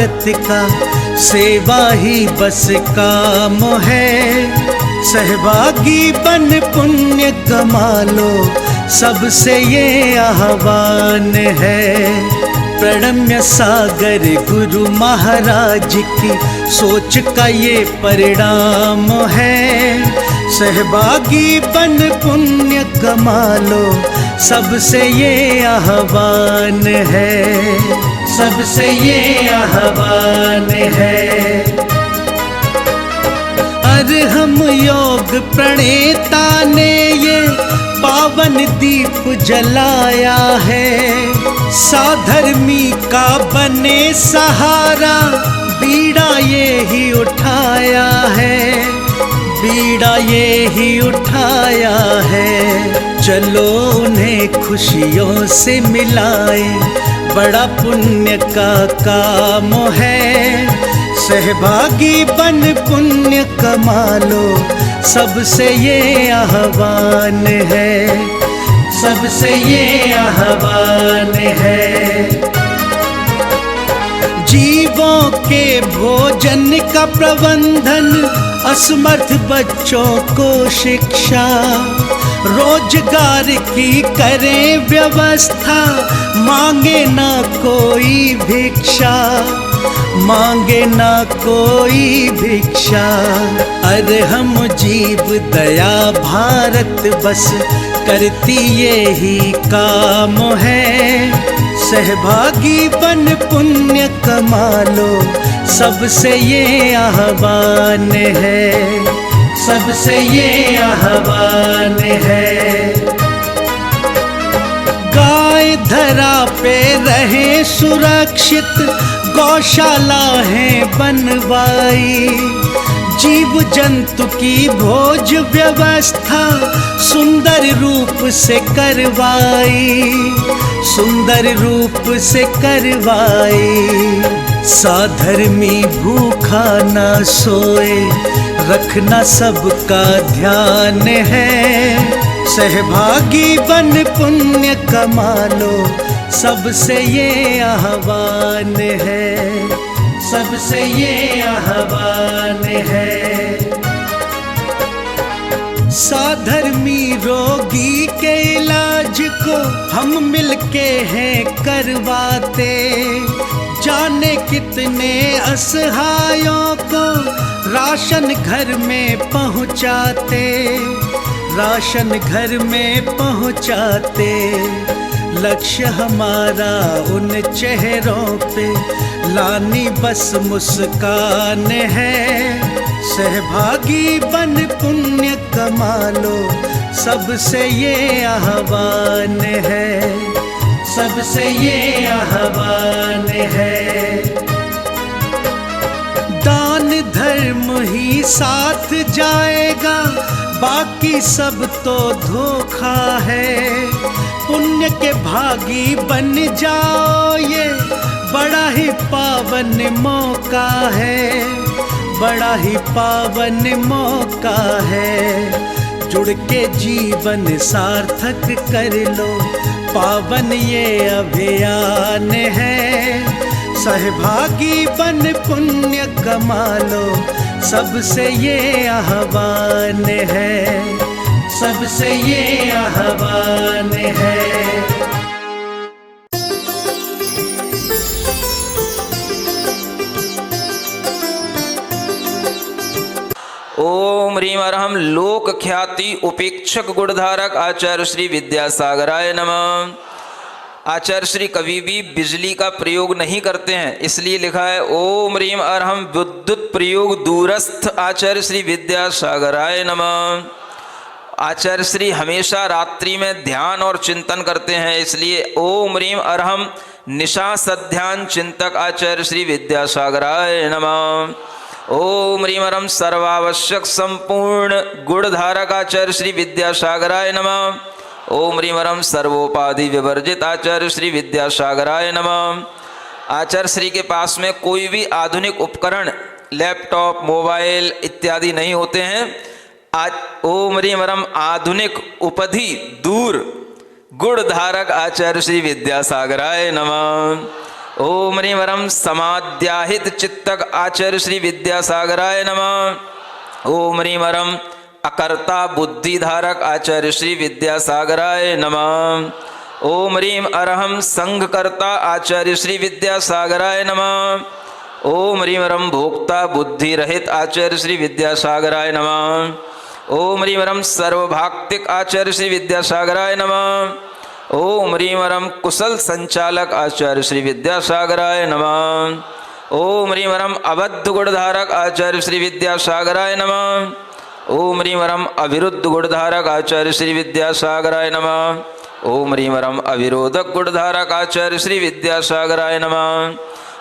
भारत का सेवा ही बस काम है। सहभागी बन पुण्य कमा लो, सबसे ये आह्वान है। प्रणम्य सागर गुरु महाराज की सोच का ये परिणाम है। सहभागी बन पुण्य कमा लो, सबसे ये आह्वान है, सबसे ये आह्वान है। अरहम योग प्रणेता ने ये पावन दीप जलाया है। साधर्मी का बने सहारा, बीड़ा ये ही उठाया है, बीड़ा ये ही उठाया है। चलो उन्हें खुशियों से मिलाए, बड़ा पुण्य का काम है। सहभागी बन पुण्य कमा लो, सबसे ये आह्वान है, सबसे ये आह्वान है। जीवों के भोजन का प्रबंधन, असमर्थ बच्चों को शिक्षा, रोजगार की करें व्यवस्था, मांगे ना कोई भिक्षा, मांगे ना कोई भिक्षा। अरहम जीव दया भारत बस करती ये ही काम है। सहभागी बन पुण्य कमा लो, सबसे ये आह्वान है, सबसे ये आह्वान है। गाय धरा पे रहे सुरक्षित, गौशाला है बनवाई, जीव जंतु की भोज व्यवस्था सुंदर रूप से करवाई, सुंदर रूप से करवाई। साधर्मी भूखा ना सोए, रखना सबका ध्यान है। सहभागी बन पुण्य कमा लो, सबसे ये आह्वान है, सबसे ये आह्वान है। साधर्मी रोगी के इलाज को हम मिलके हैं करवाते, जाने कितने असहायों को राशन घर में पहुंचाते, राशन घर में पहुंचाते। लक्ष्य हमारा उन चेहरों पे लानी बस मुस्कान है। सहभागी बन पुण्य कमा लो, सबसे ये आह्वान है, सबसे ये आह्वान है। दान धर्म ही साथ जाएगा, बाकी सब तो धोखा है। पुण्य के भागी बन जाओ, ये बड़ा ही पावन मौका है, बड़ा ही पावन मौका है। जुड़ के जीवन सार्थक कर लो, पावन ये अभियान है। सहभागी बन पुण्य कमा लो, सबसे ये आह्वान है, सबसे ये आह्वान है। ओम ह्रीं अरहम लोक ख्याति उपेक्षक गुणधारक आचार्य श्री विद्यासागराय नमः। आचार्य श्री कभी भी बिजली का प्रयोग नहीं करते हैं, इसलिए लिखा है ओम ह्रीं अरहम विद्युत प्रयोग दूरस्थ आचार्य श्री विद्यासागराय नमः। आचार्य श्री हमेशा रात्रि में ध्यान और चिंतन करते हैं, इसलिए ओम ह्रीं अरहम निशा सध्यान चिंतक आचार्य श्री विद्यासागराय नमः। ओम ह्रीं अरहम सर्वावश्यक संपूर्ण गुणधारक आचार्य श्री विद्यासागराय नमः। ओम ह्रीं अरहम सर्वोपाधि विवर्जित आचार्य श्री विद्यासागराय नमः। आचार्य श्री के पास में कोई भी आधुनिक उपकरण, लैपटॉप, मोबाइल इत्यादि नहीं होते हैं। आज ओम ह्रीं अरहम आधुनिक उपधि दूर गुणधारक आचार्य श्री विद्यासागराय नमः। ओम ह्रीं वरम समाध्याहित चित्तक आचार्य श्री विद्यासागराय नमः। ओम ह्रीं वरम अकर्ता बुद्धिधारक आचार्य श्री विद्यासागराय नमः। ओम ह्रीं अरहम संघकर्ता आचार्य श्री विद्यासागराय नमः। ओम ह्रीं वरम भोक्ता बुद्धि रहित आचार्य श्री विद्यासागराय नमः। ओम ह्रीं वरम सर्वभाक्तिक आचार्य श्री विद्यासागराय नमः। ओम ह्रीं वरम कुशल संचालक आचार्य श्री विद्यासागराय नमः। ओम ह्रीं वरम अबद्ध गुणधारक आचार्य श्री विद्यासागराय नमः। ओम ह्रीं वरम अविरुद्ध गुणधारक आचार्य श्री विद्यासागराय नमः। ओम ह्रीं वरम अविरोधक गुणधारक आचार्य श्री विद्यासागराय नमः।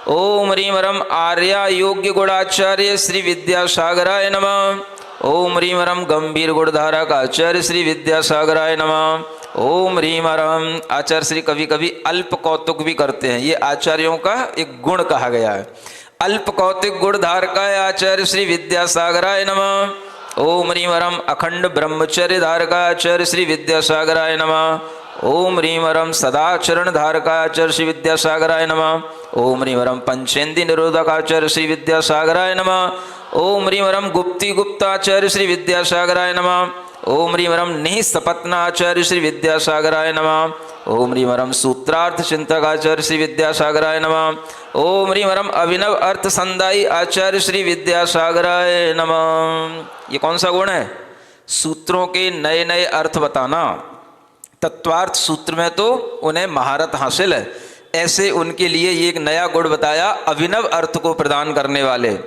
ओम ह्रीं वरम आर्या योग्य गुणाचार्य श्री विद्यासागराय नमः। ओम ह्रीं वरम गंभीर गुणधारक आचार्य श्री विद्यासागराय नमः। ओम ह्रीं वरम आचार्य श्री कभी कभी अल्प कौतुक भी करते हैं, ये आचार्यों का एक गुण कहा गया है। अल्प कौतिक गुणधारकाय आचार्य श्री विद्यासागराय नमः। ओम ह्रीं वरम अखंड ब्रह्मचर्य धारकाचार्य श्री विद्यासागराय नमः। ओम ह्रीं वरम सदाचरण धारकाचार्य श्री विद्यासागराय नमः। ओम ह्रीं वरम पंचेंद्रिय निरोधकाचार्य श्री विद्यासागराय नमः। ओम ह्रीं वरम गुप्ती गुप्ताचार्य श्री विद्यासागराय नमः। ओम ह्रीं वरम निःसपत्नाचार्य श्री विद्यासागराय नमः। ओम ह्रीं वरम सूत्रार्थ चिंतक आचार्य श्री विद्यासागराय नमः। ओम ह्रीं वरम अभिनव अर्थ संदायी आचार्य श्री विद्यासागराय नमः। ये कौन सा गुण है? सूत्रों के नए नए अर्थ बताना। तत्वार्थ सूत्र में तो उन्हें महारत हासिल है, ऐसे उनके लिए ये एक नया गुण बताया, अभिनव अर्थ को प्रदान करने वाले।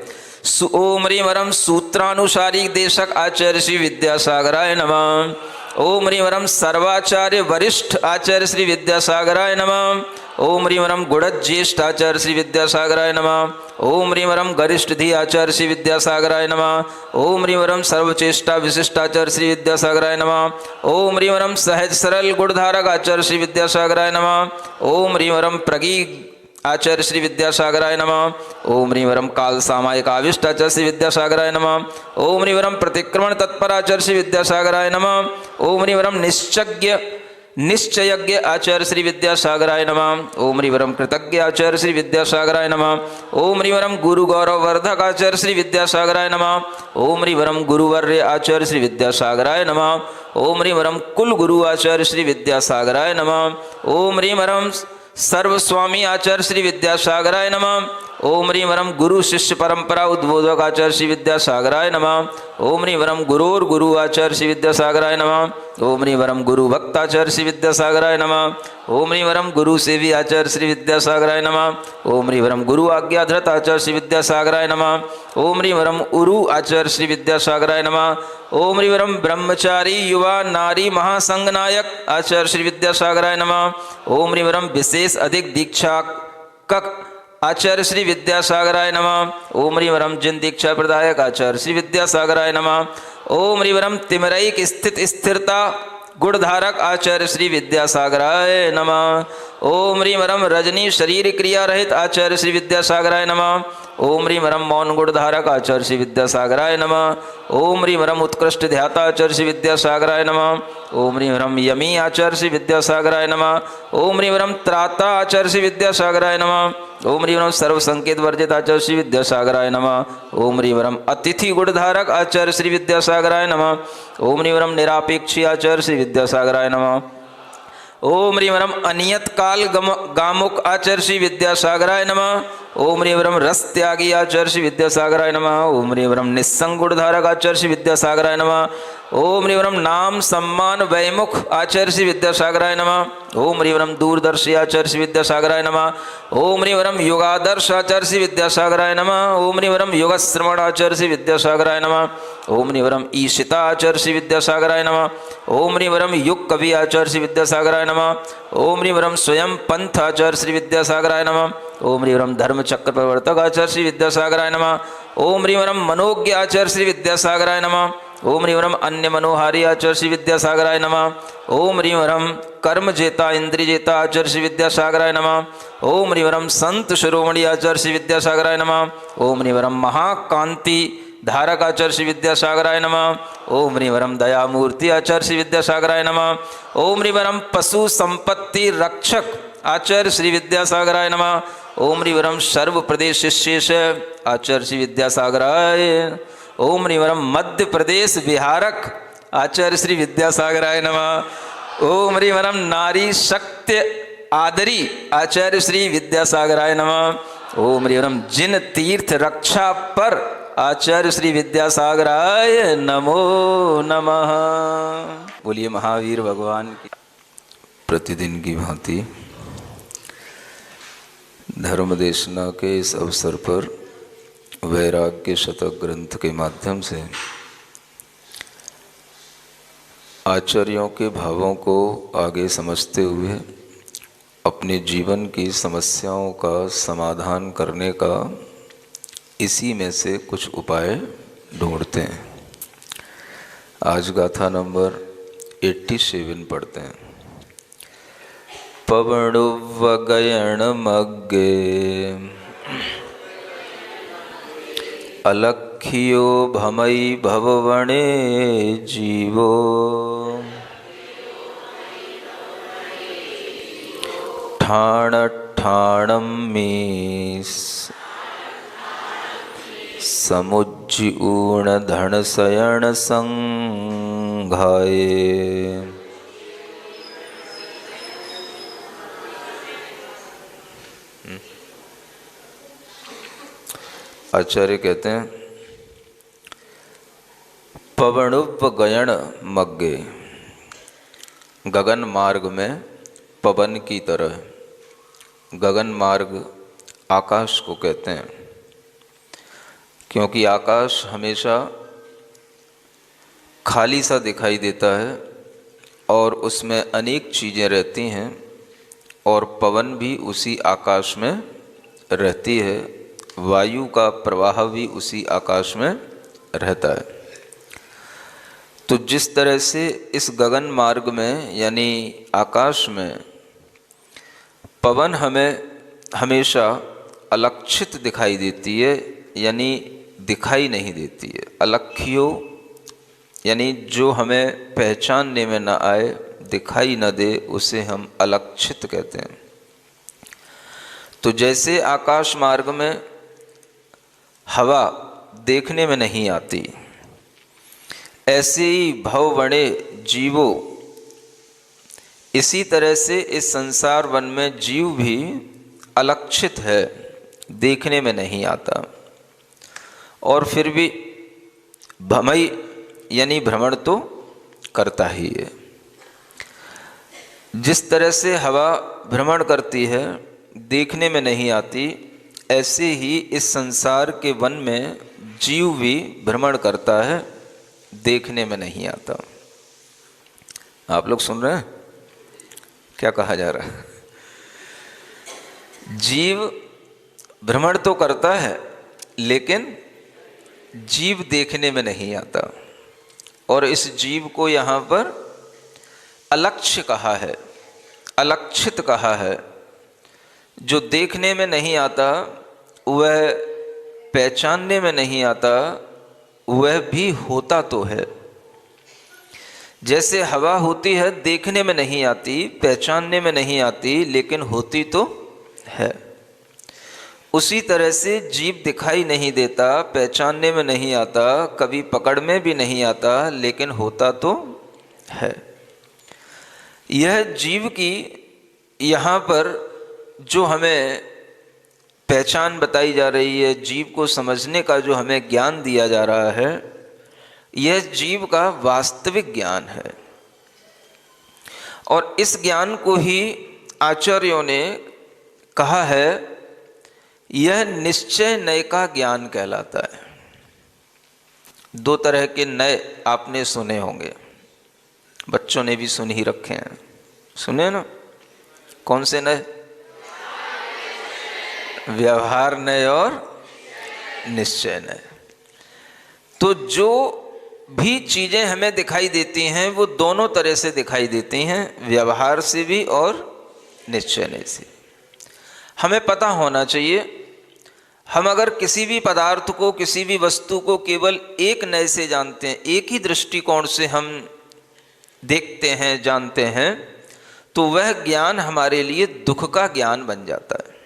ओम ह्रीं वरम सूत्रानुसारी देशक आचार्य श्री विद्यासागराय नमः। ओम ह्रीं वरम सर्वाचार्य वरिष्ठ आचार्य श्री विद्यासागराय नमः। ओम ह्रीं वरम गुणज्येष्ठ आचार्य श्री विद्यासागराय नमः। ओम ह्रीं वरम गरिष्ठधी आचार्य श्री विद्यासागराय नमः। ओम ह्रीं वरम सर्वचेष्टा विशिष्टाचार्य श्री विद्यासागराय नमः। ओम ह्रीं वरम सहज सरल गुणधारक आचार्य श्री विद्यासागराय नमः। ओम ह्रीं वरम प्रगी आचार्य श्री विद्यासागराय नमः। ओम ह्रीं वरम काल सामायिक आविष्ट आचार्य श्री विद्यासागराय नमः। ओम ह्रीं वरम प्रतिक्रमण तत्पर आचार्य श्री विद्यासागराय नमः। ओम ह्रीं वरम निश्चयज्ञ आचार्य श्री विद्यासागराय नमः। ओम ह्रीं वरम कृतज्ञ आचार्य श्री विद्यासागराय नमः। ओम ह्रीं वरम गुरु गौरव वर्धक आचार्य श्री विद्यासागराय नमः। ओम ह्रीं वरम गुरुवर्य आचार्य श्री विद्यासागराय नमः। ओम ह्रीं वरम कुल गुरु आचार्य श्री विद्यासागराय नमः। ओम ह्रीं वरम सर्वस्वामी आचार्य श्री विद्यासागराय नमः। ओम ह्रीं वरम गुरु शिष्य परंपरा उद्बोधक आचार्य श्री विद्यासागराय नमः। ओम ह्रीं वरम गुरोर गुरु आचार्य श्री विद्यासागराय नमः। ओम ह्रीं वरम गुरु भक्त आचार्य श्री विद्यासागराय नमः। ओम ह्रीं वरम गुरु सेवी आचार्य श्री विद्यासागराय नमः। ओम ह्रीं वरम गुरु आज्ञाधृत आचार्य श्री विद्यासागराय नमः। ओम ह्रीं वरम उरु आचार्य श्री विद्यासागराय नमः। ओम ह्रीं वरम ब्रह्मचारी युवा नारी महासंघ नायक आचार्य श्री विद्यासागराय नमः। ओम ह्रीं वरम विशेष अधिक दीक्षा आचार्य श्री विद्यासागराय नमः। ओम ह्रीं वरम जिन दीक्षा प्रदायक आचार्य श्री विद्यासागराय नमः। ओम ह्रीं वरम तिमरैक स्थित स्थिरता गुणधारक आचार्य श्री विद्यासागराय नमः। ओम ह्रीं वरम रजनी शरीर क्रिया रहित आचार्य श्री विद्यासागराय नमः। ओम ह्रीं वरम मौन गुणधारक आचार्य श्री विद्यासागराय नमः। ओम ह्रीं वरम उत्कृष्ट ध्याता आचार्य श्री विद्यासागराय नमः। ओम ह्रीं वरम यमी आचार्य श्री विद्यासागराय नमः। ओम ह्रीं वरम त्राता आचार्य श्री विद्यासागराय नमः। ओम ह्रीं वरम सर्व संकेत वर्जित आचार्य श्री विद्यासागराय नमः। ओम ह्रीं वरम अतिथि गुणधारक आचार्य श्री विद्यासागराय नमः। ओम ह्रीं वरम निरापेक्षी आचार्य श्री विद्यासागराय नमः। ओम ह्रीं वरम अनियत काल गामुक आचार्य श्री विद्यासागराय नमः। ओम ह्रीं वरम रस त्यागी आचार्य श्री विद्यासागराय नमः। ओम ह्रीं वरम निस्संग गुणधारक आचार्य श्री विद्यासागराय नमः। ओम ह्रीं वरम नाम सम्मान वैमुख आचार्य श्री विद्यासागराय नमः। ओम ह्रीं वरम दूरदर्शी आचार्य श्री विद्यासागराय नमः। ओम ह्रीं वरम युगादर्श आचार्य श्री विद्यासागराय नमः। ओम ह्रीं वरम युगश्रवण आचार्य श्री विद्यासागराय नमः। ओम ह्रीं वरम ईशिता आचार्य श्री विद्यासागराय नमः। ओम ह्रीं वरम युग कवि आचार्य श्री विद्यासागराय नमः। ओम ह्रीं वरम स्वयं पंथ आचार्य श्री विद्यासागराय नमः। ओम ह्रीं वरम धर्म चक्र प्रवर्तक आचार्य श्री विद्यासागराय नमः। ओम ह्रीं वरम मनोज्ञ आचार्य श्री विद्यासागराय नमः। ओम ह्रीं वरम अन्य मनोहारी आचार्य श्री विद्यासागराय नमः। ओम ह्रीं वरम कर्म जेता इंद्रिय जेता आचार्य श्री विद्यासागराय नमः। ओम ह्रीं वरम संत शिरोमणि आचार्य श्री विद्यासागराय नमः। ओम ह्रीं वरम महाकांति धारक आचार्य श्री विद्यासागराय नमः। ओम ह्रीं वरम दयामूर्ति आचार्य श्री विद्यासागराय नमः। ओम ह्रीं वरम पशु संपत्ति रक्षक आचार्य श्री विद्यासागराय नमः। ओम ह्रीवरम सर्व प्रदेश शिष्येश आचार्य श्री विद्यासागराय। ओम ह्रीवरम मध्य प्रदेश बिहारक आचार्य श्री विद्यासागराय नमः। ओम ह्रीवरम नारी शक्ति आदरी आचार्य श्री विद्यासागराय नमः। ओम ह्रीवरम जिन तीर्थ रक्षा पर आचार्य श्री विद्यासागराय नमो नमः। बोलिए महावीर भगवान की। प्रतिदिन की भांति धर्म देशना के इस अवसर पर वैराग्य शतक ग्रंथ के माध्यम से आचार्यों के भावों को आगे समझते हुए अपने जीवन की समस्याओं का समाधान करने का इसी में से कुछ उपाय ढूंढते हैं। आज गाथा नंबर 87 पढ़ते हैं। पवणुवगयण मग्गे अलक्ष्यो भमई भववणे जीवो ठाण ठाणम मीस समुज्जीर्ण धन शयन संघाये। आचार्य कहते हैं पवणुपगयण मग्गे, गगन मार्ग में पवन की तरह। गगन मार्ग आकाश को कहते हैं, क्योंकि आकाश हमेशा खाली सा दिखाई देता है और उसमें अनेक चीज़ें रहती हैं और पवन भी उसी आकाश में रहती है, वायु का प्रवाह भी उसी आकाश में रहता है। तो जिस तरह से इस गगन मार्ग में यानी आकाश में पवन हमें हमेशा अलक्षित दिखाई देती है, यानी दिखाई नहीं देती है। अलक्ष्यो यानी जो हमें पहचानने में न आए, दिखाई न दे, उसे हम अलक्षित कहते हैं। तो जैसे आकाश मार्ग में हवा देखने में नहीं आती, ऐसे ही भववणे जीवो, इसी तरह से इस संसार वन में जीव भी अलक्षित है, देखने में नहीं आता, और फिर भी भमई यानी भ्रमण तो करता ही है। जिस तरह से हवा भ्रमण करती है, देखने में नहीं आती, ऐसे ही इस संसार के वन में जीव भी भ्रमण करता है, देखने में नहीं आता। आप लोग सुन रहे हैं क्या कहा जा रहा है? जीव भ्रमण तो करता है, लेकिन जीव देखने में नहीं आता, और इस जीव को यहाँ पर अलक्ष्य कहा है, अलक्षित कहा है। जो देखने में नहीं आता, वह पहचानने में नहीं आता, वह भी होता तो है। जैसे हवा होती है, देखने में नहीं आती, पहचानने में नहीं आती, लेकिन होती तो है। उसी तरह से जीव दिखाई नहीं देता, पहचानने में नहीं आता, कभी पकड़ में भी नहीं आता, लेकिन होता तो है। यह जीव की यहाँ पर जो हमें पहचान बताई जा रही है, जीव को समझने का जो हमें ज्ञान दिया जा रहा है, यह जीव का वास्तविक ज्ञान है। और इस ज्ञान को ही आचार्यों ने कहा है, यह निश्चय नय का ज्ञान कहलाता है। दो तरह के नय आपने सुने होंगे, बच्चों ने भी सुन ही रखे हैं, सुने ना? कौन से नय? व्यवहार नय और निश्चय नय। तो जो भी चीज़ें हमें दिखाई देती हैं, वो दोनों तरह से दिखाई देती हैं, व्यवहार से भी और निश्चय नय से। हमें पता होना चाहिए, हम अगर किसी भी पदार्थ को, किसी भी वस्तु को केवल एक नय से जानते हैं, एक ही दृष्टिकोण से हम देखते हैं, जानते हैं, तो वह ज्ञान हमारे लिए दुख का ज्ञान बन जाता है।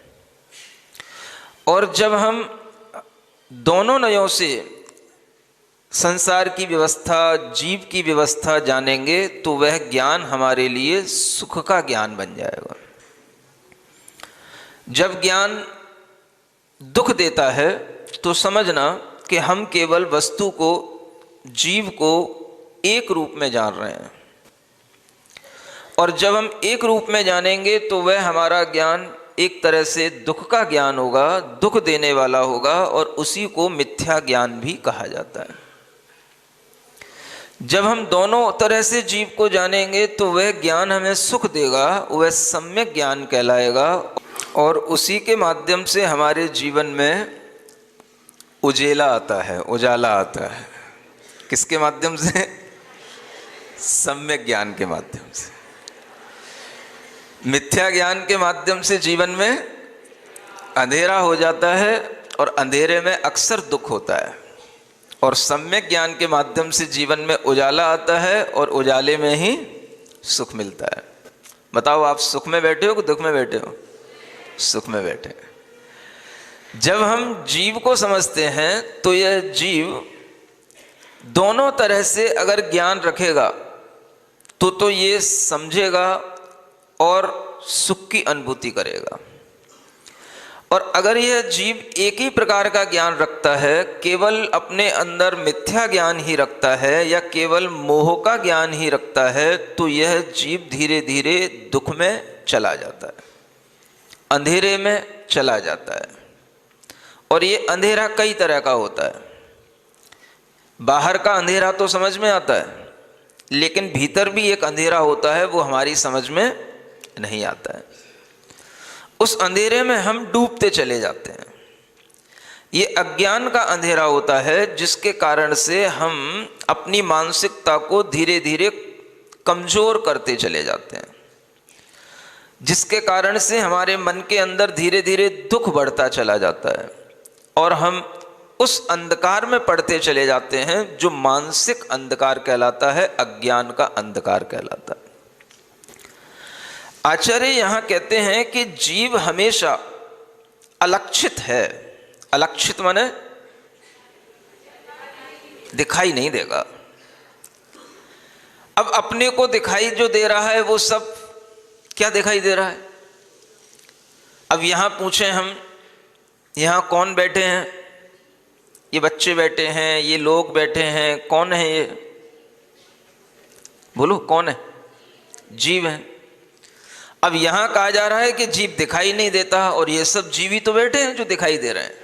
और जब हम दोनों नयों से संसार की व्यवस्था, जीव की व्यवस्था जानेंगे तो वह ज्ञान हमारे लिए सुख का ज्ञान बन जाएगा। जब ज्ञान दुख देता है तो समझना कि हम केवल वस्तु को, जीव को एक रूप में जान रहे हैं, और जब हम एक रूप में जानेंगे तो वह हमारा ज्ञान एक तरह से दुख का ज्ञान होगा, दुख देने वाला होगा, और उसी को मिथ्या ज्ञान भी कहा जाता है। जब हम दोनों तरह से जीव को जानेंगे तो वह ज्ञान हमें सुख देगा, वह सम्यक ज्ञान कहलाएगा, और उसी के माध्यम से हमारे जीवन में उजेला आता है, उजाला आता है। किसके माध्यम से? सम्यक ज्ञान के माध्यम से। मिथ्या ज्ञान के माध्यम से जीवन में अंधेरा हो जाता है और अंधेरे में अक्सर दुख होता है, और सम्यक ज्ञान के माध्यम से जीवन में उजाला आता है और उजाले में ही सुख मिलता है। बताओ, आप सुख में बैठे हो कि दुख में बैठे हो? सुख में बैठे। जब हम जीव को समझते हैं तो यह जीव दोनों तरह से अगर ज्ञान रखेगा तो ये समझेगा और सुख की अनुभूति करेगा। और अगर यह जीव एक ही प्रकार का ज्ञान रखता है, केवल अपने अंदर मिथ्या ज्ञान ही रखता है या केवल मोह का ज्ञान ही रखता है, तो यह जीव धीरे धीरे दुख में चला जाता है, अंधेरे में चला जाता है। और ये अंधेरा कई तरह का होता है। बाहर का अंधेरा तो समझ में आता है, लेकिन भीतर भी एक अंधेरा होता है, वो हमारी समझ में नहीं आता है। उस अंधेरे में हम डूबते चले जाते हैं। ये अज्ञान का अंधेरा होता है, जिसके कारण से हम अपनी मानसिकता को धीरे धीरे कमजोर करते चले जाते हैं, जिसके कारण से हमारे मन के अंदर धीरे धीरे दुख बढ़ता चला जाता है, और हम उस अंधकार में पड़ते चले जाते हैं जो मानसिक अंधकार कहलाता है, अज्ञान का अंधकार कहलाता है। आचार्य यहां कहते हैं कि जीव हमेशा अलक्षित है। अलक्षित माने दिखाई नहीं देगा। अब अपने को दिखाई जो दे रहा है वो सब क्या दिखाई दे रहा है? अब यहां पूछें हम, यहां कौन बैठे हैं? ये बच्चे बैठे हैं, ये लोग बैठे हैं, कौन है ये? बोलो, कौन है? जीव है। अब यहां कहा जा रहा है कि जीव दिखाई नहीं देता, और ये सब जीव ही तो बैठे हैं जो दिखाई दे रहे हैं।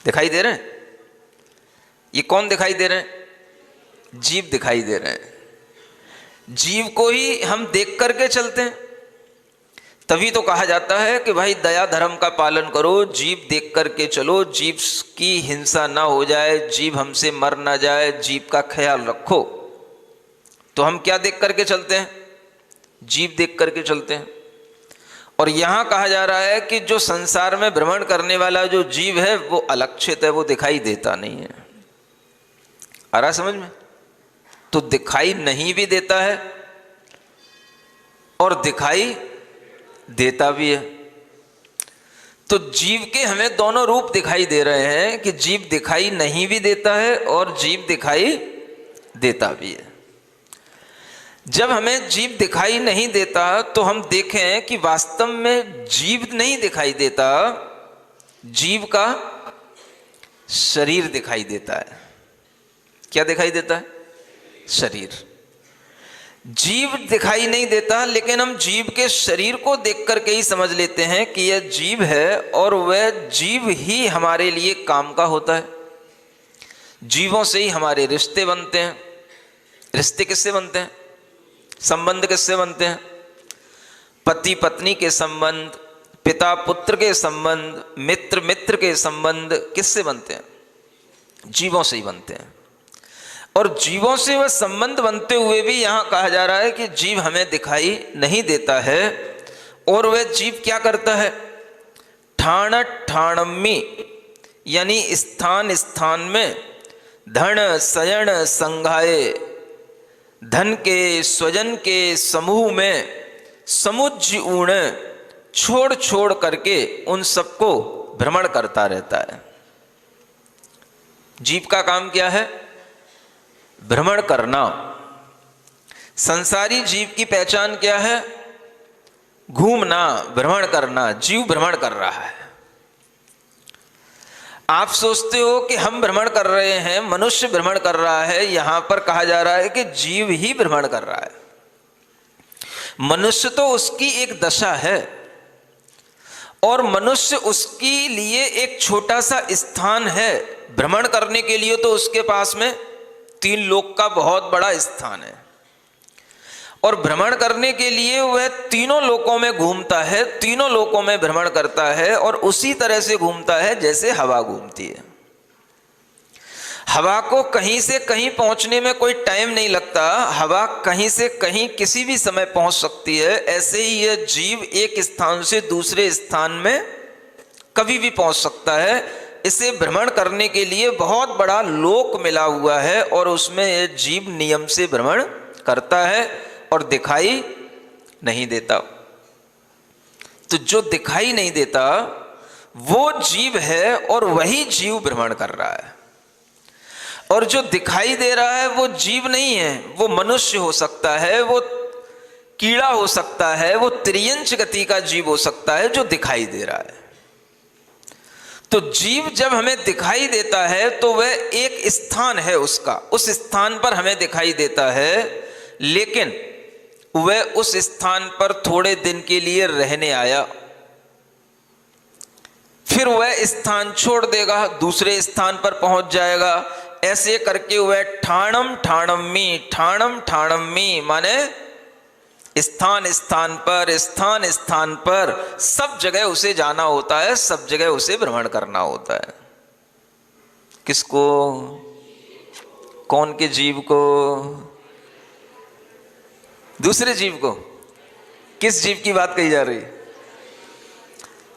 दिखाई दे रहे हैं? ये कौन दिखाई दे रहे हैं? जीव दिखाई दे रहे हैं। जीव को ही हम देख करके चलते हैं, तभी तो कहा जाता है कि भाई दया धर्म का पालन करो, जीव देख करके चलो, जीव की हिंसा ना हो जाए, जीव हमसे मर ना जाए, जीव का ख्याल रखो। तो हम क्या देख करके चलते हैं? जीव देख करके चलते हैं। और यहां कहा जा रहा है कि जो संसार में भ्रमण करने वाला जो जीव है वो अलक्षित है, वो दिखाई देता नहीं है। आ रहा समझ में? तो दिखाई नहीं भी देता है और दिखाई देता भी है। तो जीव के हमें दोनों रूप दिखाई दे रहे हैं कि जीव दिखाई नहीं भी देता है और जीव दिखाई देता भी है। जब हमें जीव दिखाई नहीं देता तो हम देखें कि वास्तव में जीव नहीं दिखाई देता, जीव का शरीर दिखाई देता है। क्या दिखाई देता है? शरीर। जीव दिखाई नहीं देता, लेकिन हम जीव के शरीर को देख करके ही समझ लेते हैं कि यह जीव है, और वह जीव ही हमारे लिए काम का होता है। जीवों से ही हमारे रिश्ते बनते हैं। रिश्ते किससे बनते हैं? संबंध किससे बनते हैं? पति पत्नी के संबंध, पिता पुत्र के संबंध, मित्र मित्र के संबंध किससे बनते हैं? जीवों से ही बनते हैं। और जीवों से वह संबंध बनते हुए भी यहां कहा जा रहा है कि जीव हमें दिखाई नहीं देता है, और वह जीव क्या करता है? ठाण ठाणम्मी, यानी स्थान स्थान में धन शयन संघाये, धन के स्वजन के समूह में समुज्ज ऊण छोड़ छोड़ करके उन सबको भ्रमण करता रहता है। जीव का काम क्या है? भ्रमण करना। संसारी जीव की पहचान क्या है? घूमना, भ्रमण करना। जीव भ्रमण कर रहा है। आप सोचते हो कि हम भ्रमण कर रहे हैं, मनुष्य भ्रमण कर रहा है। यहां पर कहा जा रहा है कि जीव ही भ्रमण कर रहा है। मनुष्य तो उसकी एक दशा है और मनुष्य उसके लिए एक छोटा सा स्थान है। भ्रमण करने के लिए तो उसके पास में 3 लोक का बहुत बड़ा स्थान है और भ्रमण करने के लिए वह तीनों लोकों में घूमता है, तीनों लोकों में भ्रमण करता है और उसी तरह से घूमता है जैसे हवा घूमती है। हवा को कहीं से कहीं पहुंचने में कोई टाइम नहीं लगता। हवा कहीं से कहीं किसी भी समय पहुंच सकती है। ऐसे ही यह जीव एक स्थान से दूसरे स्थान में कभी भी पहुंच सकता है। इसे भ्रमण करने के लिए बहुत बड़ा लोक मिला हुआ है और उसमें यह जीव नियम से भ्रमण करता है और दिखाई नहीं देता। तो जो दिखाई नहीं देता वो जीव है और वही जीव भ्रमण कर रहा है। और जो दिखाई दे रहा है वो जीव नहीं है, वो मनुष्य हो सकता है, वो कीड़ा हो सकता है, वो त्रियंच गति का जीव हो सकता है जो दिखाई दे रहा है। तो जीव जब हमें दिखाई देता है तो वह एक स्थान है उसका, उस स्थान पर हमें दिखाई देता है, लेकिन वह उस स्थान पर थोड़े दिन के लिए रहने आया, फिर वह स्थान छोड़ देगा, दूसरे स्थान पर पहुंच जाएगा। ऐसे करके वह ठाणम ठाणमी माने स्थान स्थान पर सब जगह उसे जाना होता है, सब जगह उसे भ्रमण करना होता है। किसको? कौन के जीव को? दूसरे जीव को। किस जीव की बात कही जा रही है?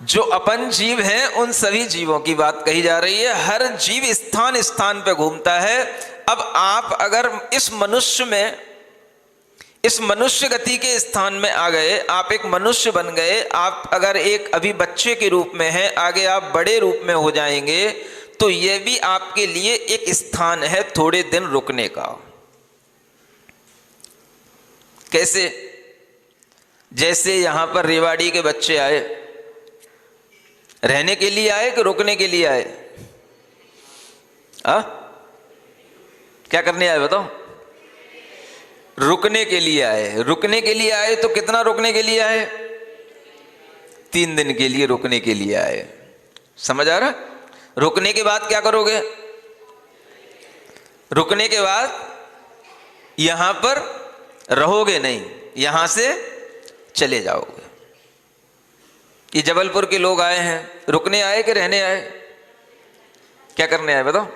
जो अपन जीव हैं उन सभी जीवों की बात कही जा रही है। हर जीव स्थान स्थान पे घूमता है। अब आप अगर इस मनुष्य गति के स्थान में आ गए, आप एक मनुष्य बन गए, आप अगर एक अभी बच्चे के रूप में हैं, आगे आप बड़े रूप में हो जाएंगे, तो यह भी आपके लिए एक स्थान है थोड़े दिन रुकने का। कैसे? जैसे यहां पर रेवाड़ी के बच्चे आए, रहने के लिए आए कि रुकने के लिए आए? क्या करने आए बताओ? रुकने के लिए आए। रुकने के लिए आए तो कितना रुकने के लिए आए? 3 दिन के लिए रुकने के लिए आए। समझ आ रहा? रुकने के बाद क्या करोगे? रुकने के बाद यहां पर रहोगे नहीं, यहां से चले जाओगे। ये जबलपुर के लोग आए हैं, रुकने आए कि रहने आए? क्या करने आए बताओ?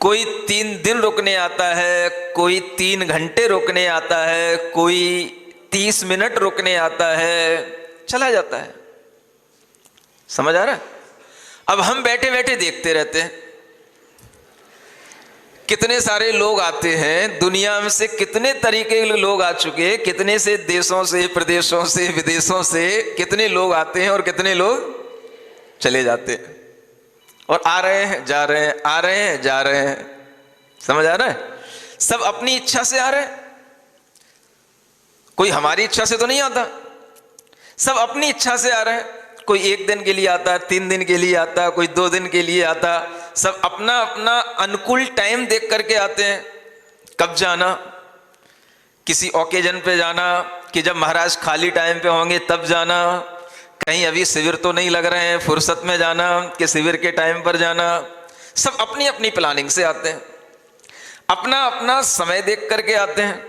कोई 3 दिन रुकने आता है, कोई 3 घंटे रुकने आता है, कोई 30 मिनट रुकने आता है, चला जाता है। समझ आ रहा है? अब हम बैठे बैठे देखते रहते हैं, कितने सारे लोग आते हैं, दुनिया में से कितने तरीके के लोग आ चुके हैं, कितने से देशों से, प्रदेशों से, विदेशों से कितने लोग आते हैं और कितने लोग चले जाते हैं और आ रहे हैं जा रहे हैं, आ रहे हैं जा रहे हैं। समझ आ रहा है? सब अपनी इच्छा से आ रहे हैं, कोई हमारी इच्छा से तो नहीं आता, सब अपनी इच्छा से आ रहे हैं। कोई 1 दिन के लिए आता, 3 दिन के लिए आता, कोई 2 दिन के लिए आता। सब अपना अपना अनुकूल टाइम देख करके आते हैं, कब जाना, किसी ओकेजन पे जाना कि जब महाराज खाली टाइम पे होंगे तब जाना, कहीं अभी शिविर तो नहीं लग रहे हैं, फुर्सत में जाना कि शिविर के टाइम पर जाना। सब अपनी अपनी प्लानिंग से आते हैं, अपना अपना समय देख करके आते हैं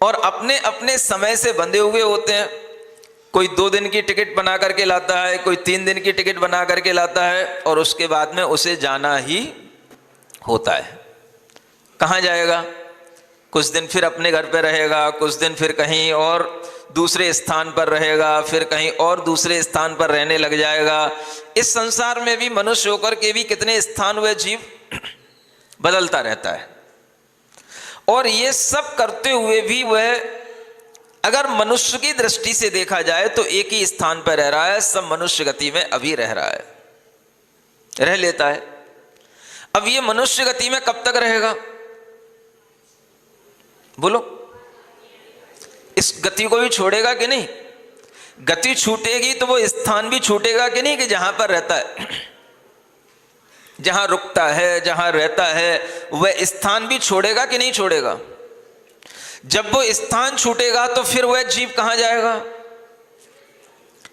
और अपने अपने समय से बंधे हुए होते हैं। कोई 2 दिन की टिकट बना करके लाता है, कोई 3 दिन की टिकट बना करके लाता है और उसके बाद में उसे जाना ही होता है। कहाँ जाएगा? कुछ दिन फिर अपने घर पे रहेगा, कुछ दिन फिर कहीं और दूसरे स्थान पर रहेगा, फिर कहीं और दूसरे स्थान पर रहने लग जाएगा। इस संसार में भी मनुष्य होकर के भी कितने स्थान वह जीव बदलता रहता है और ये सब करते हुए भी वह अगर मनुष्य की दृष्टि से देखा जाए तो एक ही स्थान पर रह रहा है, सब मनुष्य गति में अभी रह रहा है, रह लेता है। अब ये मनुष्य गति में कब तक रहेगा? बोलो, इस गति को भी छोड़ेगा कि नहीं? गति छूटेगी तो वो स्थान भी छूटेगा कि नहीं, कि जहां पर रहता है, जहां रुकता है, जहां रहता है, वह स्थान भी छोड़ेगा कि नहीं छोड़ेगा? जब वो स्थान छूटेगा तो फिर वह जीव कहां जाएगा?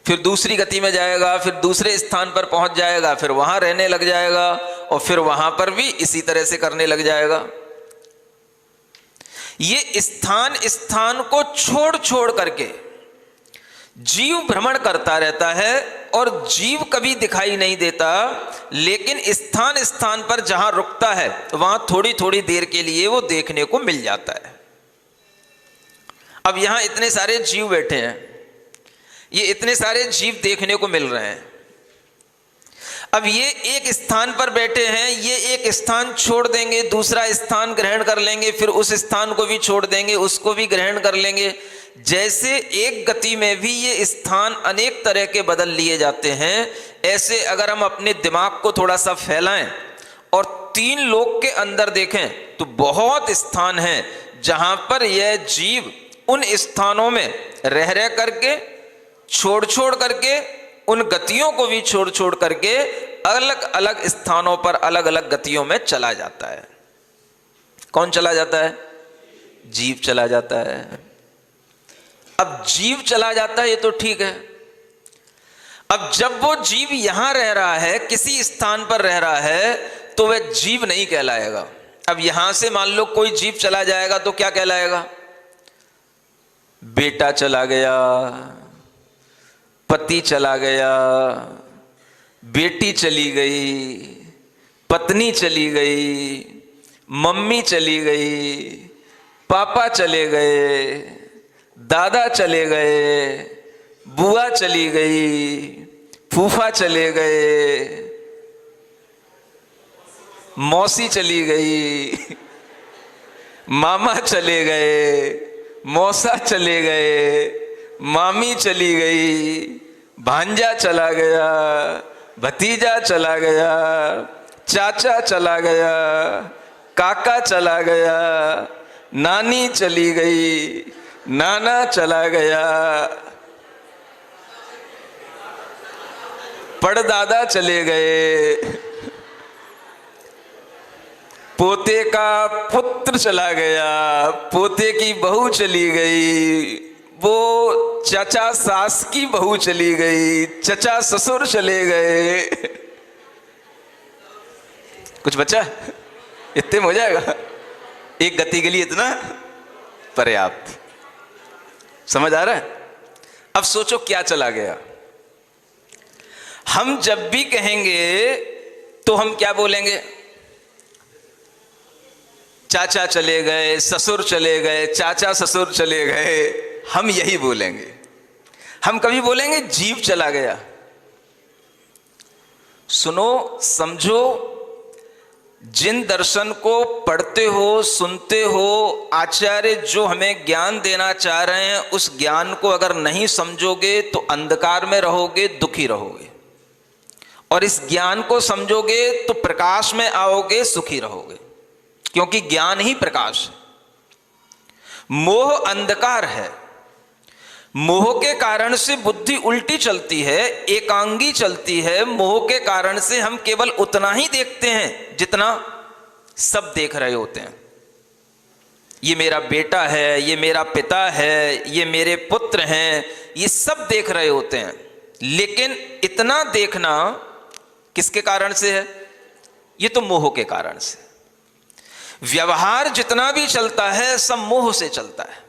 फिर दूसरी गति में जाएगा, फिर दूसरे स्थान पर पहुंच जाएगा, फिर वहां रहने लग जाएगा, और फिर वहां पर भी इसी तरह से करने लग जाएगा। ये स्थान को छोड़ छोड़ करके जीव भ्रमण करता रहता है, और जीव कभी दिखाई नहीं देता, लेकिन स्थान स्थान पर जहां रुकता है वहां थोड़ी थोड़ी देर के लिए वो देखने को मिल जाता है। अब यहां इतने सारे जीव बैठे हैं, ये इतने सारे जीव देखने को मिल रहे हैं। अब ये एक स्थान पर बैठे हैं, ये एक स्थान छोड़ देंगे, दूसरा स्थान ग्रहण कर लेंगे, फिर उस स्थान को भी छोड़ देंगे, उसको भी ग्रहण कर लेंगे। जैसे एक गति में भी ये स्थान अनेक तरह के बदल लिए जाते हैं, ऐसे अगर हम अपने दिमाग को थोड़ा सा फैलाएं और 3 लोक के अंदर देखें तो बहुत स्थान हैं जहां पर यह जीव उन स्थानों में रह रह करके, छोड़ छोड़ करके, उन गतियों को भी छोड़ छोड़ करके अलग अलग स्थानों पर अलग अलग गतियों में चला जाता है। कौन चला जाता है? जीव चला जाता है। अब जीव चला जाता है ये तो ठीक है। अब जब वो जीव यहां रह रहा है, किसी स्थान पर रह रहा है, तो वह जीव नहीं कहलाएगा। अब यहां से मान लो कोई जीव चला जाएगा तो क्या कहलाएगा? बेटा चला गया, पति चला गया, बेटी चली गई, पत्नी चली गई, मम्मी चली गई, पापा चले गए, दादा चले गए, बुआ चली गई, फूफा चले गए, मौसी चली गई, मामा चले गए, मौसा चले गए, मामी चली गई, भांजा चला गया, भतीजा चला गया, चाचा चला गया, काका चला गया, नानी चली गई, नाना चला गया, पड़दादा चले गए, पोते का पुत्र चला गया, पोते की बहू चली गई, वो चचा सास की बहू चली गई, चचा ससुर चले गए। कुछ बचा? इतने में हो जाएगा? एक गति के लिए इतना पर्याप्त। समझ आ रहा है? अब सोचो क्या चला गया। हम जब भी कहेंगे तो हम क्या बोलेंगे? चाचा चले गए, ससुर चले गए, चाचा ससुर चले गए, हम यही बोलेंगे। हम कभी बोलेंगे जीव चला गया? सुनो, समझो, जिन दर्शन को पढ़ते हो, सुनते हो, आचार्य जो हमें ज्ञान देना चाह रहे हैं, उस ज्ञान को अगर नहीं समझोगे तो अंधकार में रहोगे, दुखी रहोगे, और इस ज्ञान को समझोगे तो प्रकाश में आओगे, सुखी रहोगे, क्योंकि ज्ञान ही प्रकाश है। मोह अंधकार है। मोह के कारण से बुद्धि उल्टी चलती है, एकांगी चलती है। मोह के कारण से हम केवल उतना ही देखते हैं जितना सब देख रहे होते हैं। ये मेरा बेटा है, ये मेरा पिता है, ये मेरे पुत्र हैं, ये सब देख रहे होते हैं। लेकिन इतना देखना किसके कारण से है? ये तो मोह के कारण से। व्यवहार जितना भी चलता है सब मोह से चलता है,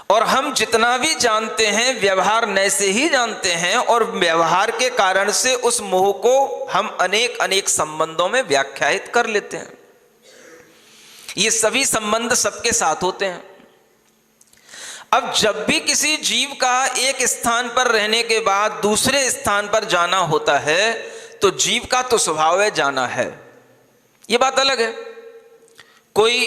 और हम जितना भी जानते हैं व्यवहार नए से ही जानते हैं, और व्यवहार के कारण से उस मोह को हम अनेक अनेक संबंधों में व्याख्यायित कर लेते हैं। ये सभी संबंध सबके साथ होते हैं। अब जब भी किसी जीव का एक स्थान पर रहने के बाद दूसरे स्थान पर जाना होता है, तो जीव का तो स्वभाव है जाना है, ये बात अलग है। कोई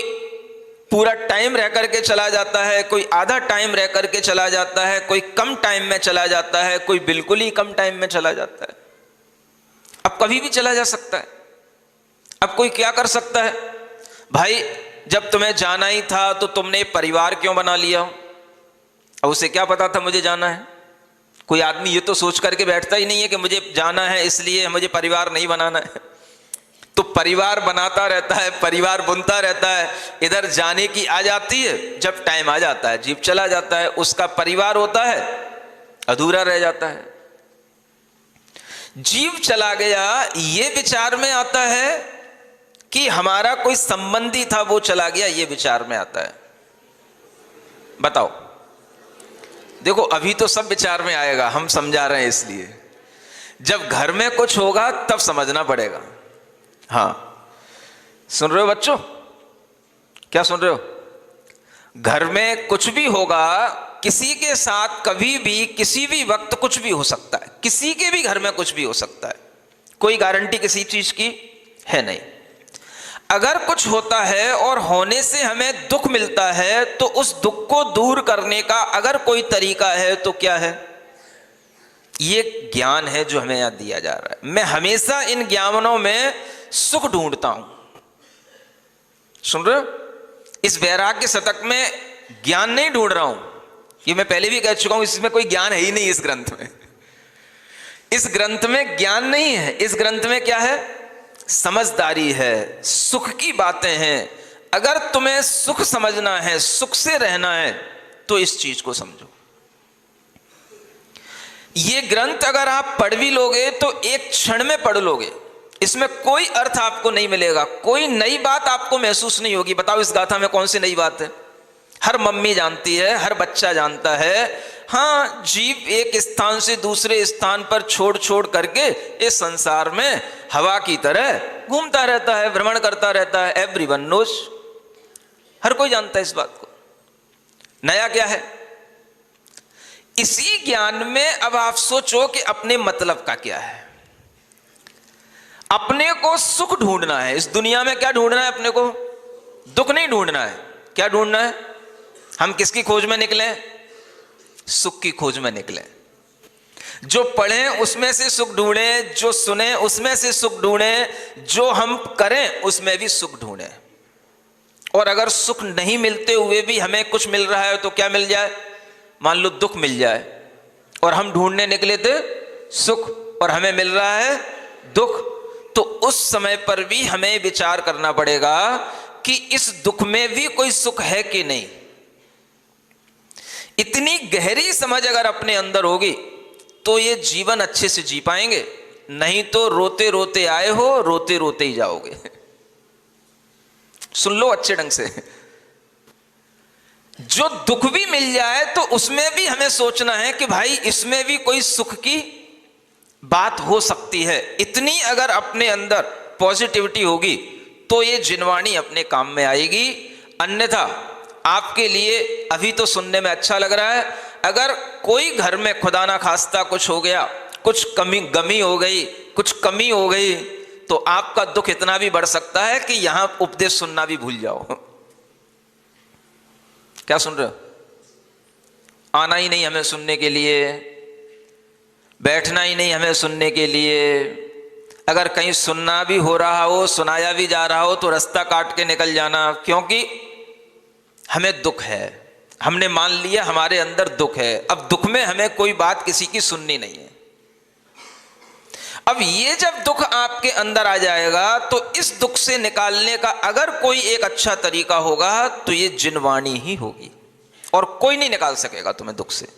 पूरा टाइम रह करके चला जाता है, कोई आधा टाइम रह करके चला जाता है, कोई कम टाइम में चला जाता है, कोई बिल्कुल ही कम टाइम में चला जाता है। अब कभी भी चला जा सकता है। अब कोई क्या कर सकता है? भाई जब तुम्हें जाना ही था तो तुमने परिवार क्यों बना लिया? अब उसे क्या पता था मुझे जाना है? कोई आदमी ये तो सोच करके बैठता ही नहीं है कि मुझे जाना है इसलिए मुझे परिवार नहीं बनाना है। तो परिवार बनाता रहता है, परिवार बुनता रहता है, इधर जाने की आ जाती है, जब टाइम आ जाता है जीव चला जाता है, उसका परिवार होता है अधूरा रह जाता है। जीव चला गया ये विचार में आता है कि हमारा कोई संबंधी था वो चला गया, ये विचार में आता है। बताओ, देखो अभी तो सब विचार में आएगा, हम समझा रहे हैं इसलिए। जब घर में कुछ होगा तब समझना पड़ेगा। हाँ, सुन रहे हो बच्चों? क्या सुन रहे हो? घर में कुछ भी होगा, किसी के साथ कभी भी किसी भी वक्त कुछ भी हो सकता है, किसी के भी घर में कुछ भी हो सकता है, कोई गारंटी किसी चीज की है नहीं। अगर कुछ होता है और होने से हमें दुख मिलता है तो उस दुख को दूर करने का अगर कोई तरीका है तो क्या है? ये ज्ञान है जो हमें यहां दिया जा रहा है। मैं हमेशा इन ज्ञानों में सुख ढूंढता हूं। सुन रहे हो? इस वैराग्य शतक में ज्ञान नहीं ढूंढ रहा हूं, ये मैं पहले भी कह चुका हूं, इसमें कोई ज्ञान है ही नहीं। इस ग्रंथ में, इस ग्रंथ में ज्ञान नहीं है। इस ग्रंथ में क्या है? समझदारी है, सुख की बातें हैं। अगर तुम्हें सुख समझना है, सुख से रहना है, तो इस चीज को समझो। ये ग्रंथ अगर आप पढ़ भी लोगे तो एक क्षण में पढ़ लोगे, इसमें कोई अर्थ आपको नहीं मिलेगा, कोई नई बात आपको महसूस नहीं होगी। बताओ इस गाथा में कौन सी नई बात है? हर मम्मी जानती है, हर बच्चा जानता है। हाँ, जीव एक स्थान से दूसरे स्थान पर छोड़ छोड़ करके इस संसार में हवा की तरह घूमता रहता है, भ्रमण करता रहता है। एवरीवन नोज, हर कोई जानता है इस बात को। नया क्या है? इसी ज्ञान में अब आप सोचो कि अपने मतलब का क्या है। अपने को सुख ढूंढना है। इस दुनिया में क्या ढूंढना है अपने को? दुख नहीं ढूंढना है। क्या ढूंढना है? हम किसकी खोज में निकले? सुख की खोज में निकले। जो पढ़ें उसमें से सुख ढूंढें, जो सुने उसमें से सुख ढूंढें, जो हम करें उसमें भी सुख ढूंढें। और अगर सुख नहीं मिलते हुए भी हमें कुछ मिल रहा है तो क्या मिल जाए? मान लो दुख मिल जाए और हम ढूंढने निकले थे सुख और हमें मिल रहा है दुख, तो उस समय पर भी हमें विचार करना पड़ेगा कि इस दुख में भी कोई सुख है कि नहीं। इतनी गहरी समझ अगर अपने अंदर होगी तो ये जीवन अच्छे से जी पाएंगे, नहीं तो रोते रोते आए हो, रोते रोते ही जाओगे। सुन लो अच्छे ढंग से, जो दुख भी मिल जाए तो उसमें भी हमें सोचना है कि भाई इसमें भी कोई सुख की बात हो सकती है। इतनी अगर अपने अंदर पॉजिटिविटी होगी तो ये जिनवाणी अपने काम में आएगी। अन्यथा आपके लिए अभी तो सुनने में अच्छा लग रहा है, अगर कोई घर में खुदा ना खास्ता कुछ हो गया, कुछ गमी हो गई, कुछ कमी हो गई, तो आपका दुख इतना भी बढ़ सकता है कि यहां उपदेश सुनना भी भूल जाओ। क्या सुन रहे हो? आना ही नहीं हमें सुनने के लिए, बैठना ही नहीं हमें सुनने के लिए। अगर कहीं सुनना भी हो रहा हो, सुनाया भी जा रहा हो, तो रास्ता काट के निकल जाना, क्योंकि हमें दुख है। हमने मान लिया हमारे अंदर दुख है। अब दुख में हमें कोई बात किसी की सुननी नहीं है। अब ये जब दुख आपके अंदर आ जाएगा तो इस दुख से निकालने का अगर कोई एक अच्छा तरीका होगा तो ये जिनवाणी ही होगी, और कोई नहीं निकाल सकेगा तुम्हें दुख से।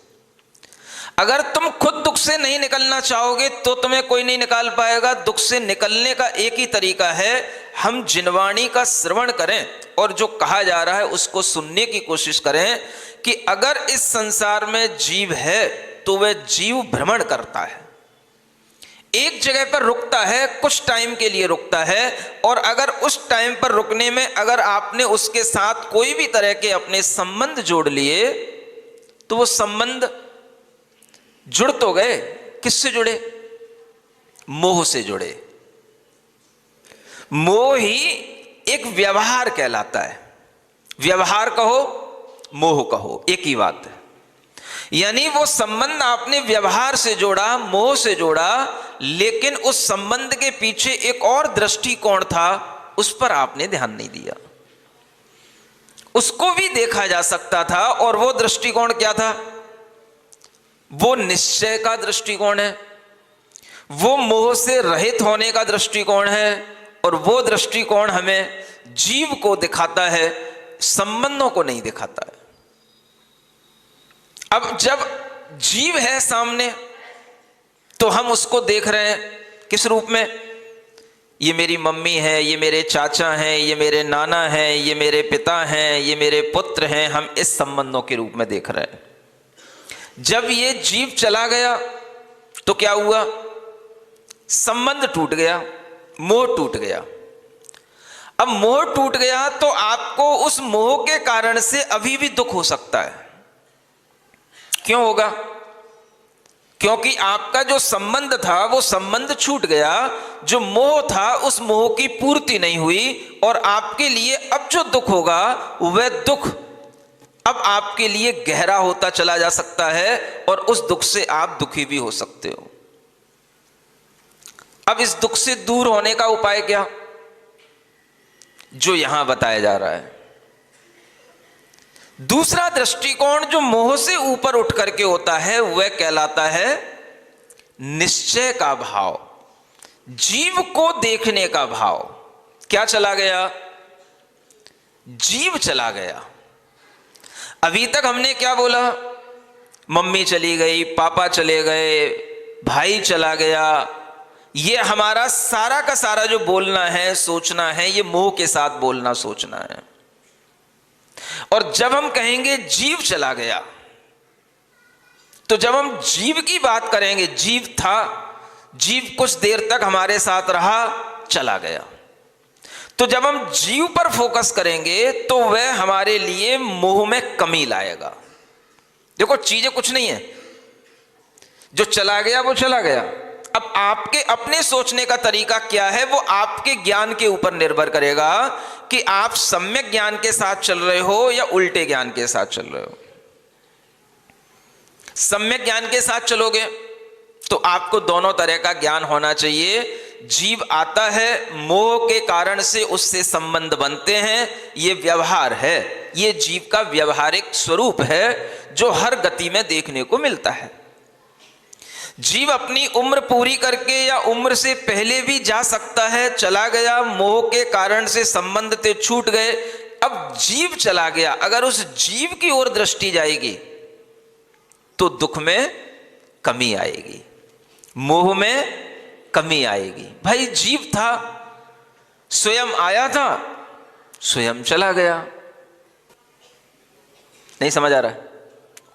अगर तुम खुद दुख से नहीं निकलना चाहोगे तो तुम्हें कोई नहीं निकाल पाएगा। दुख से निकलने का एक ही तरीका है, हम जिनवाणी का श्रवण करें और जो कहा जा रहा है उसको सुनने की कोशिश करें कि अगर इस संसार में जीव है तो वह जीव भ्रमण करता है, एक जगह पर रुकता है, कुछ टाइम के लिए रुकता है। और अगर उस टाइम पर रुकने में अगर आपने उसके साथ कोई भी तरह के अपने संबंध जोड़ लिए तो वो संबंध जुड़ तो गए। किससे जुड़े? मोह से जुड़े। मोह ही एक व्यवहार कहलाता है, व्यवहार कहो, मोह कहो, एक ही बात है। यानी वो संबंध आपने व्यवहार से जोड़ा, मोह से जोड़ा, लेकिन उस संबंध के पीछे एक और दृष्टिकोण था, उस पर आपने ध्यान नहीं दिया। उसको भी देखा जा सकता था, और वो दृष्टिकोण क्या था? वो निश्चय का दृष्टिकोण है, वो मोह से रहित होने का दृष्टिकोण है, और वो दृष्टिकोण हमें जीव को दिखाता है, संबंधों को नहीं दिखाता है। अब जब जीव है सामने तो हम उसको देख रहे हैं किस रूप में? ये मेरी मम्मी है, ये मेरे चाचा हैं, ये मेरे नाना हैं, ये मेरे पिता हैं, ये मेरे पुत्र हैं, हम इस संबंधों के रूप में देख रहे हैं। जब ये जीव चला गया तो क्या हुआ? संबंध टूट गया, मोह टूट गया। अब मोह टूट गया तो आपको उस मोह के कारण से अभी भी दुख हो सकता है। क्यों होगा? क्योंकि आपका जो संबंध था वो संबंध छूट गया, जो मोह था उस मोह की पूर्ति नहीं हुई, और आपके लिए अब जो दुख होगा वह दुख अब आपके लिए गहरा होता चला जा सकता है, और उस दुख से आप दुखी भी हो सकते हो। अब इस दुख से दूर होने का उपाय क्या? जो यहां बताया जा रहा है। दूसरा दृष्टिकोण जो मोह से ऊपर उठ करके होता है वह कहलाता है निश्चय का भाव, जीव को देखने का भाव। क्या चला गया? जीव चला गया। अभी तक हमने क्या बोला? मम्मी चली गई, पापा चले गए, भाई चला गया। ये हमारा सारा का सारा जो बोलना है, सोचना है, ये मोह के साथ बोलना सोचना है। और जब हम कहेंगे जीव चला गया, तो जब हम जीव की बात करेंगे, जीव था, जीव कुछ देर तक हमारे साथ रहा, चला गया, तो जब हम जीव पर फोकस करेंगे तो वह हमारे लिए मोह में कमी लाएगा। देखो, चीजें कुछ नहीं है, जो चला गया वो चला गया। अब आपके अपने सोचने का तरीका क्या है, वो आपके ज्ञान के ऊपर निर्भर करेगा कि आप सम्यक ज्ञान के साथ चल रहे हो या उल्टे ज्ञान के साथ चल रहे हो। सम्यक ज्ञान के साथ चलोगे तो आपको दोनों तरह का ज्ञान होना चाहिए। जीव आता है, मोह के कारण से उससे संबंध बनते हैं, ये व्यवहार है, ये जीव का व्यवहारिक स्वरूप है जो हर गति में देखने को मिलता है। जीव अपनी उम्र पूरी करके या उम्र से पहले भी जा सकता है, चला गया, मोह के कारण से संबंध ते छूट गए। अब जीव चला गया, अगर उस जीव की ओर दृष्टि जाएगी तो दुख में कमी आएगी, मोह में कमी आएगी। भाई जीव था, स्वयं आया था, स्वयं चला गया। नहीं समझ आ रहा है?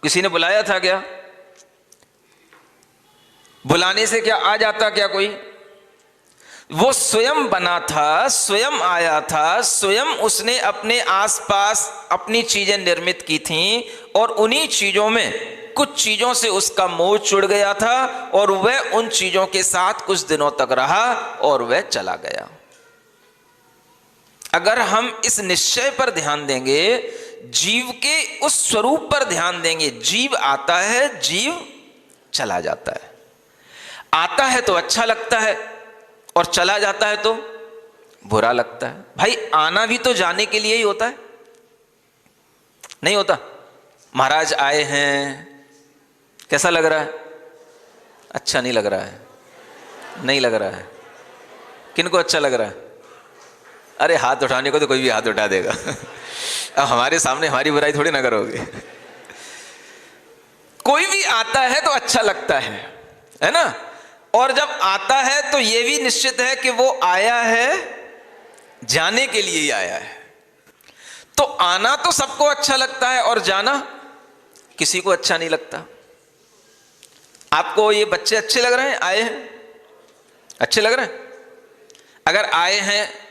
किसी ने बुलाया था क्या? बुलाने से क्या आ जाता क्या कोई? वो स्वयं बना था, स्वयं आया था, स्वयं उसने अपने आसपास अपनी चीजें निर्मित की थीं, और उन्हीं चीजों में कुछ चीजों से उसका मोह जुड़ गया था, और वह उन चीजों के साथ कुछ दिनों तक रहा और वह चला गया। अगर हम इस निश्चय पर ध्यान देंगे, जीव के उस स्वरूप पर ध्यान देंगे, जीव आता है, जीव चला जाता है। आता है तो अच्छा लगता है, और चला जाता है तो बुरा लगता है। भाई आना भी तो जाने के लिए ही होता है, नहीं होता? महाराज आए हैं, कैसा लग रहा है? अच्छा नहीं लग रहा है? नहीं लग रहा है? किनको अच्छा लग रहा है? अरे हाथ उठाने को तो कोई भी हाथ उठा देगा। अब हमारे सामने हमारी बुराई थोड़ी ना करोगे। कोई भी आता है तो अच्छा लगता है ना? और जब आता है तो यह भी निश्चित है कि वो आया है, जाने के लिए ही आया है। तो आना तो सबको अच्छा लगता है, और जाना किसी को अच्छा नहीं लगता। आपको ये बच्चे अच्छे लग रहे हैं? आए हैं, अच्छे लग रहे हैं? अगर आए हैं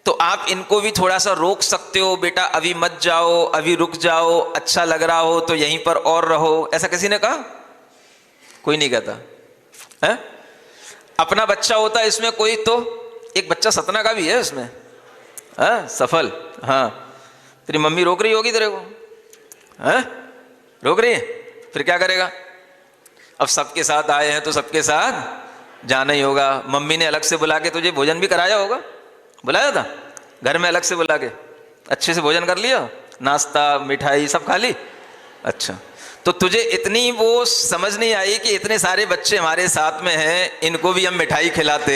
तो आप इनको भी थोड़ा सा रोक सकते हो, बेटा अभी मत जाओ, अभी रुक जाओ, अच्छा लग रहा हो तो यहीं पर और रहो। ऐसा किसी ने कहा? कोई नहीं कहता है? अपना बच्चा होता है इसमें कोई, तो एक बच्चा सतना का भी है इसमें, हाँ सफल, हाँ तेरी मम्मी रोक रही होगी तेरे को, हैं? रोक रही है, फिर क्या करेगा? अब सबके साथ आए हैं तो सबके साथ जाना ही होगा। मम्मी ने अलग से बुला के तुझे भोजन भी कराया होगा, बुलाया था घर में अलग से बुला के, अच्छे से भोजन कर लिया, नाश्ता मिठाई सब खा ली? अच्छा, तो तुझे इतनी वो समझ नहीं आई कि इतने सारे बच्चे हमारे साथ में हैं, इनको भी हम मिठाई खिलाते?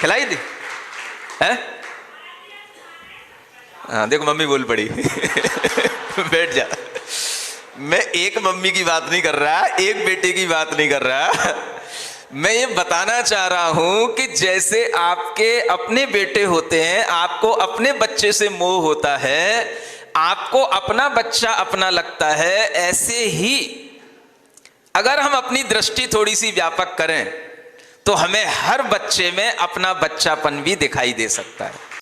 खिलाई थी है? हाँ देखो मम्मी बोल पड़ी। बैठ जा। मैं एक मम्मी की बात नहीं कर रहा, एक बेटे की बात नहीं कर रहा, मैं ये बताना चाह रहा हूं कि जैसे आपके अपने बेटे होते हैं, आपको अपने बच्चे से मोह होता है, आपको अपना बच्चा अपना लगता है, ऐसे ही अगर हम अपनी दृष्टि थोड़ी सी व्यापक करें तो हमें हर बच्चे में अपना बच्चापन भी दिखाई दे सकता है।